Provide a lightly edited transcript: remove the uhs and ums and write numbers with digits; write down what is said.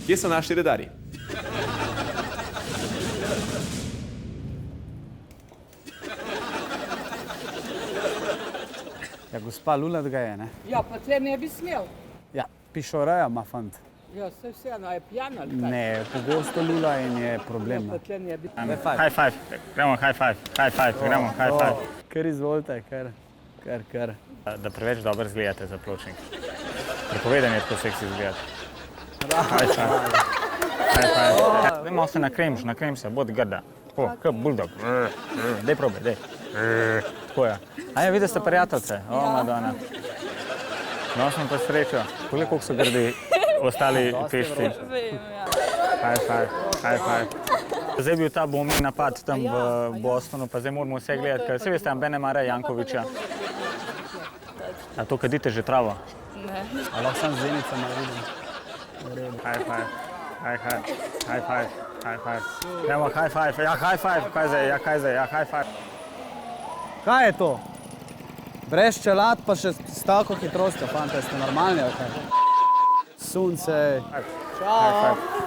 Kje so naši redarji? Ja, gospa Lulat ga je, ne? Ja, pa tle ne bi smel. Ja, pišoreja ima fant. Ja, vseeno, je pijan ali kaj? Ne, pogosto lula in je problem. Pa tle ne bi. High five, gremo high five, gremo high five. Kar izvolite, kar. Da preveč dobro izgledate za pločnik. Prepovedan je tako seksi izgledati. High five. Daj malo se nakrem se, bodi grda. Tako, kot bulldog. Daj probaj, daj. Tako je. A ja, vidi ste prijateljce. O, Madonna. No, smo pa srečo. Poglej, koliko so grdi ostali pešci. High five. Zdaj je bil ta bombni napad tam v Bostonu, pa zdaj moramo vse gledati, ker vse veste, Bene mara Jankoviča. A to kadite že travo? Ne. A lahko sam z zenicama vidim. High five. Gremo high five, ja high five, kaj zdaj, high five. Kaj je to? Brez čelad pa še s tako hitrostjo, fante, ste normalni ali kaj? Sunce. High five.